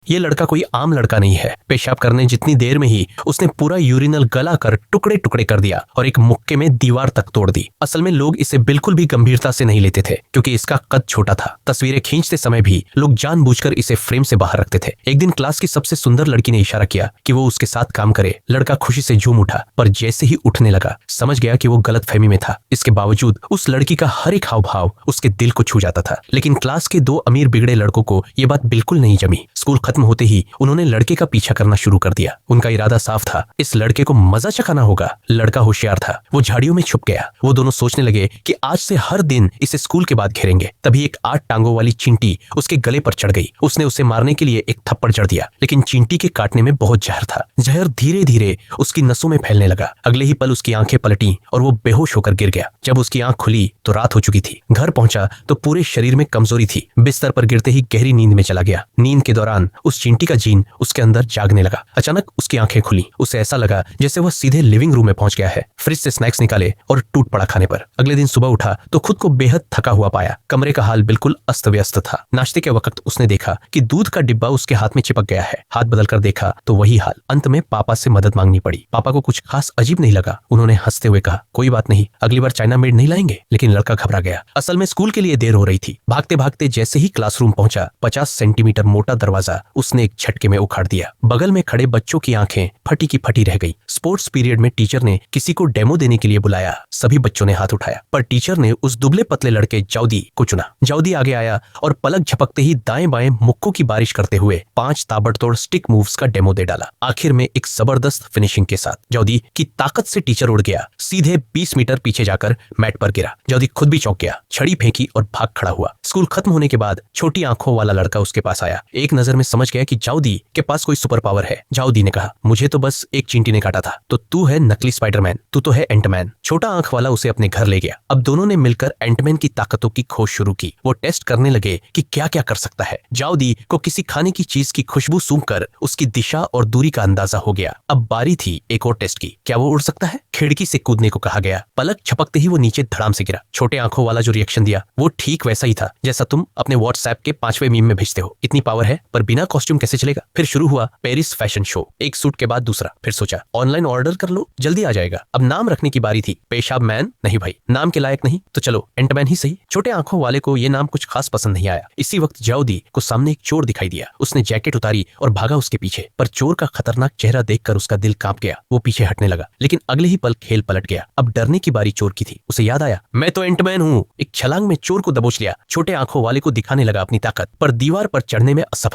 ये लड़का कोई आम लड़का नहीं है। पेशाब करने जितनी देर में ही उसने पूरा यूरिनल गला कर टुकड़े टुकड़े कर दिया और एक मुक्के में दीवार तक तोड़ दी। असल में लोग इसे बिल्कुल भी गंभीरता से नहीं लेते थे क्योंकि इसका कद छोटा था। तस्वीरें खींचते समय भी लोग जानबूझकर इसे फ्रेम से बाहर रखते थे। एक दिन क्लास की सबसे सुंदर लड़की ने इशारा किया कि वो उसके साथ काम करे। लड़का खुशी से झूम उठा, पर जैसे ही उठने लगा समझ गया कि वो गलतफहमी में था। इसके बावजूद उस लड़की का हर एक हाव भाव उसके दिल को छू जाता था। लेकिन क्लास के दो अमीर बिगड़े लड़कों को ये बात बिल्कुल नहीं जमी। स्कूल खत्म होते ही उन्होंने लड़के का पीछा करना शुरू कर दिया। उनका इरादा साफ था, इस लड़के को मजा चखाना होगा। लड़का होशियार था, वो झाड़ियों में छुप गया। वो दोनों सोचने लगे कि आज से हर दिन इसे स्कूल के बाद घेरेंगे। तभी एक 8 टांगों वाली चींटी उसके गले पर चढ़ गई। उसने उसे मारने के लिए एक थप्पड़ जड़ दिया, लेकिन चींटी के काटने में बहुत जहर था। जहर धीरे धीरे उसकी नसों में फैलने लगा। अगले ही पल उसकी आंखें पलटी और वो बेहोश होकर गिर गया। जब उसकी आंख खुली तो रात हो चुकी थी। घर पहुंचा तो पूरे शरीर में कमजोरी थी। बिस्तर पर गिरते ही गहरी नींद में चला गया। नींद के दौरान उस चींटी का जीन उसके अंदर जागने लगा। अचानक उसकी आंखें खुली। उसे ऐसा लगा जैसे वह सीधे लिविंग रूम में पहुंच गया है। फ्रिज से स्नैक्स निकाले और टूट पड़ा खाने पर। अगले दिन सुबह उठा तो खुद को बेहद थका हुआ पाया। कमरे का हाल बिल्कुल अस्त व्यस्त था। नाश्ते के वक्त उसने देखा कि दूध का डिब्बा उसके हाथ में चिपक गया है। हाथ बदलकर देखा तो वही हाल। अंत में पापा से मदद मांगनी पड़ी। पापा को कुछ खास अजीब नहीं लगा। उन्होंने हंसते हुए कहा, कोई बात नहीं, अगली बार चाइना मेड नहीं लाएंगे। लेकिन लड़का घबरा गया। असल में स्कूल के लिए देर हो रही थी। भागते भागते जैसे ही क्लासरूम पहुंचा, 50 सेंटीमीटर मोटा दरवाजा उसने एक झटके में उखाड़ दिया। बगल में खड़े बच्चों की आंखें फटी की फटी रह गई। स्पोर्ट्स पीरियड में टीचर ने किसी को डेमो देने के लिए बुलाया। सभी बच्चों ने हाथ उठाया, पर टीचर ने उस दुबले पतले लड़के जाउदी को चुना। जाउदी आगे आया और पलक झपकते ही दाएं बाएं मुक्कों की बारिश करते हुए 5 ताबड़तोड़ स्टिक मूव्स का डेमो दे डाला। आखिर में एक जबरदस्त फिनिशिंग के साथ जाउदी की ताकत से टीचर उड़ गया। सीधे 20 मीटर पीछे जाकर मैट पर गिरा। जाउदी खुद भी चौंक गया, छड़ी फेंकी और भाग खड़ा हुआ। स्कूल खत्म होने के बाद छोटी आंखों वाला लड़का उसके पास आया। एक नजर में समझ गया कि जाउदी के पास कोई सुपर पावर है। जाउदी ने कहा, मुझे तो बस एक चींटी ने काटा था, तो तू है नकली स्पाइडरमैन, तू तो है एंटमैन। छोटा आंख वाला उसे अपने घर ले गया। अब दोनों ने मिलकर एंटमैन की ताकतों की खोज शुरू की। वो टेस्ट करने लगे कि क्या क्या कर सकता है। जाउदी को किसी खाने की चीज की खुशबू सूंघकर उसकी दिशा और दूरी का अंदाजा हो गया। अब बारी थी एक और टेस्ट की। क्या वो उड़ सकता है? खिड़की से कूदने को कहा गया। पलक झपकते ही वो नीचे धड़ाम से गिरा। छोटे आंखों वाला जो रिएक्शन दिया वो ठीक वैसा ही था जैसा तुम अपने व्हाट्सएप के 5वें मीम में भेजते हो। इतनी पावर है, पर बिना कॉस्ट्यूम कैसे चलेगा? फिर शुरू हुआ पेरिस फैशन शो। एक सूट के बाद दूसरा। फिर सोचा ऑनलाइन ऑर्डर कर लो, जल्दी आ जाएगा। अब नाम रखने की बारी थी। पेशाब मैन नहीं भाई, नाम के लायक नहीं, तो चलो एंटमैन ही सही। छोटे आंखों वाले को ये नाम कुछ खास पसंद नहीं आया। इसी वक्त जाउदी को सामने एक चोर दिखाई दिया। उसने जैकेट उतारी और भागा उसके पीछे, पर चोर का खतरनाक चेहरा देखकर उसका दिल कांप गया। वो पीछे हटने लगा, लेकिन अगले ही पल खेल पलट गया। अब डरने की बारी चोर की थी। उसे याद आया, मैं तो एंटमैन हूँ। एक छलांग में चोर को दबोच लिया। छोटे आंखों वाले को दिखाने लगा अपनी ताकत, पर दीवार पर चढ़ने में असफल